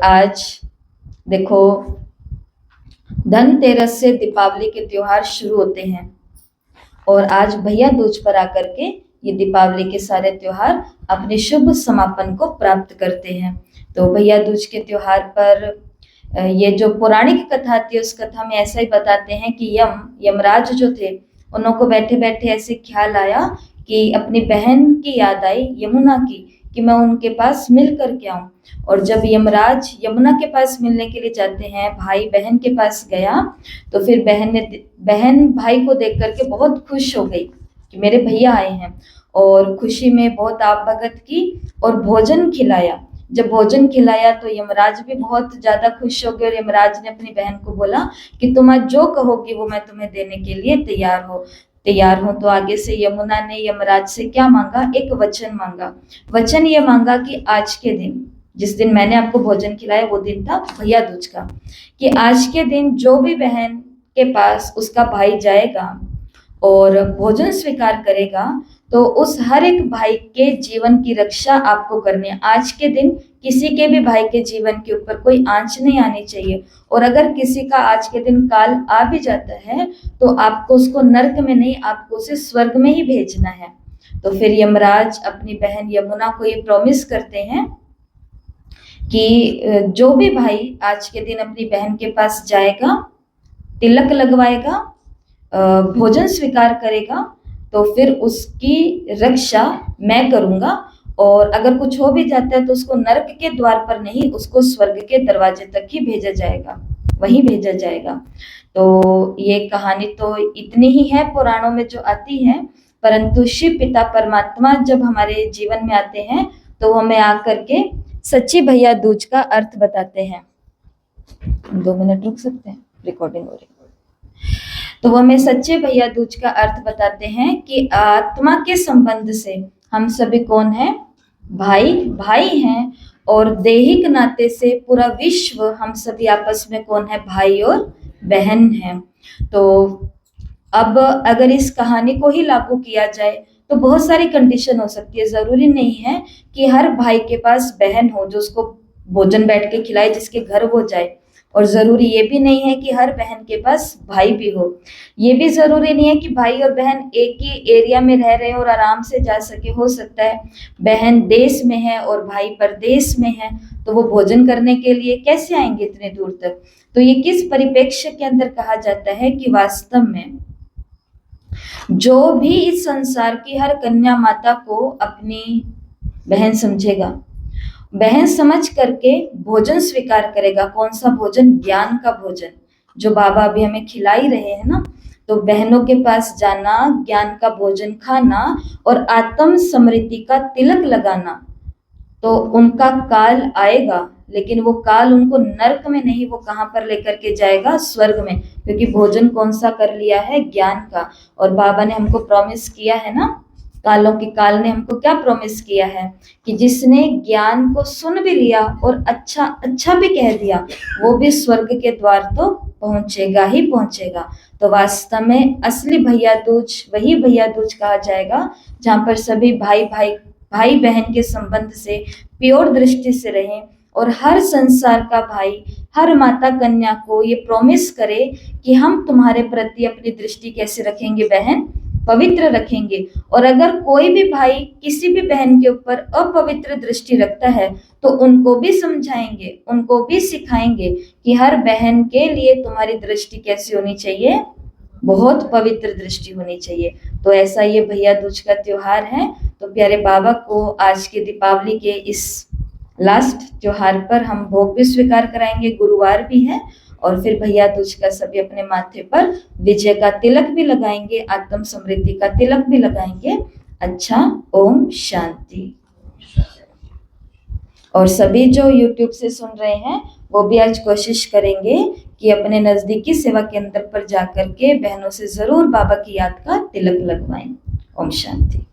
आज देखो, धनतेरस से दीपावली के त्योहार शुरू होते हैं और आज भैया दूज पर आकर के ये दीपावली के सारे त्योहार अपने शुभ समापन को प्राप्त करते हैं। तो भैया दूज के त्योहार पर ये जो पौराणिक कथा थी उस कथा में ऐसा ही बताते हैं कि यमराज जो थे उनको बैठे बैठे ऐसे ख्याल आया कि अपनी बहन की याद आई यमुना की, कि मैं उनके पास मिल कर के आऊं। और जब यमराज यमुना के पास मिलने के लिए जाते हैं, भाई बहन के पास गया, तो फिर बहन भाई को देख करके बहुत खुश हो गई कि मेरे भैया आए हैं, और खुशी में बहुत आप भगत की और भोजन खिलाया। जब भोजन खिलाया तो यमराज भी बहुत ज्यादा खुश हो गए और यमराज ने अपनी बहन को बोला कि तुम आज जो कहोगी वो मैं तुम्हें देने के लिए तैयार हूं। तो आगे से यमुना ने यमराज से क्या मांगा, एक वचन मांगा। वचन ये मांगा कि आज के दिन, जिस दिन मैंने आपको भोजन खिलाया वो दिन था भैया दूज का, कि आज के दिन जो भी बहन के पास उसका भाई जाएगा और भोजन स्वीकार करेगा तो उस हर एक भाई के जीवन की रक्षा आपको करनी है। आज के दिन किसी के भी भाई के जीवन के ऊपर कोई आंच नहीं आनी चाहिए, और अगर किसी का आज के दिन काल आ भी जाता है तो आपको उसको नरक में नहीं, आपको उसे स्वर्ग में ही भेजना है। तो फिर यमराज अपनी बहन यमुना को ये प्रॉमिस करते हैं कि जो भी भाई आज के दिन अपनी बहन के पास जाएगा, तिलक लगवाएगा, भोजन स्वीकार करेगा, तो फिर उसकी रक्षा मैं करूंगा, और अगर कुछ हो भी जाता है तो उसको नरक के द्वार पर नहीं, उसको स्वर्ग के दरवाजे तक ही भेजा जाएगा, वहीं भेजा जाएगा। तो ये कहानी तो इतनी ही है पुराणों में जो आती है, परंतु शिव पिता परमात्मा जब हमारे जीवन में आते हैं तो हमें आकर के सच्ची भैया दूज का अर्थ बताते हैं। 2 मिनट रुक सकते हैं, रिकॉर्डिंग हो रही है। तो वो हमें सच्चे भैया दूज का अर्थ बताते हैं कि आत्मा के संबंध से हम सभी कौन है, भाई हैं, और दैहिक नाते से पूरा विश्व हम सभी आपस में कौन है, भाई और बहन हैं। तो अब अगर इस कहानी को ही लागू किया जाए तो बहुत सारी कंडीशन हो सकती है। जरूरी नहीं है कि हर भाई के पास बहन हो जो उसको भोजन बैठ के खिलाए, जिसके घर वो जाए, और जरूरी ये भी नहीं है कि हर बहन के पास भाई भी हो। ये भी जरूरी नहीं है कि भाई और बहन एक ही एरिया में रह रहे और आराम से जा सके। हो सकता है बहन देश में है और भाई परदेश में है, तो वो भोजन करने के लिए कैसे आएंगे इतने दूर तक। तो ये किस परिप्रेक्ष्य के अंदर कहा जाता है कि वास्तव में जो भी इस संसार की हर कन्या माता को अपनी बहन समझेगा, बहन समझ करके भोजन स्वीकार करेगा। कौन सा भोजन, ज्ञान का भोजन, जो बाबा अभी हमें खिला ही रहे हैं ना। तो बहनों के पास जाना, ज्ञान का भोजन खाना और आत्म समृद्धि का तिलक लगाना, तो उनका काल आएगा, लेकिन वो काल उनको नरक में नहीं, वो कहाँ पर लेकर के जाएगा, स्वर्ग में, क्योंकि भोजन कौन सा कर लिया है, ज्ञान का। और बाबा ने हमको प्रॉमिस किया है ना, कालों के काल ने हमको क्या प्रॉमिस किया है कि जिसने ज्ञान को सुन भी लिया और अच्छा भी कह दिया, वो भी स्वर्ग के द्वार तो पहुंचेगा ही पहुंचेगा। तो वास्तव में असली भैया दूज वही भैया दूज कहा जाएगा जहाँ पर सभी भाई बहन के संबंध से प्योर दृष्टि से रहें, और हर संसार का भाई, हर माता कन्या को ये प्रॉमिस करे कि हम तुम्हारे प्रति अपनी दृष्टि कैसे रखेंगे, बहन, पवित्र रखेंगे। और अगर कोई भी भाई किसी भी बहन के ऊपर अपवित्र दृष्टि रखता है तो उनको भी समझाएंगे, उनको भी सिखाएंगे कि हर बहन के लिए तुम्हारी दृष्टि कैसी होनी चाहिए, बहुत पवित्र दृष्टि होनी चाहिए। तो ऐसा ये भैया दूज का त्योहार है। तो प्यारे बाबा को आज के दीपावली के इस लास्ट त्योहार पर हम भोग भी स्वीकार कराएंगे, गुरुवार भी है, और फिर भैया दूज का सभी अपने माथे पर विजय का तिलक भी लगाएंगे, आत्म समृद्धि का तिलक भी लगाएंगे। अच्छा, ओम शांति। और सभी जो YouTube से सुन रहे हैं वो भी आज कोशिश करेंगे कि अपने नजदीकी सेवा केंद्र पर जाकर के बहनों से जरूर बाबा की याद का तिलक लगवाएं। ओम शांति।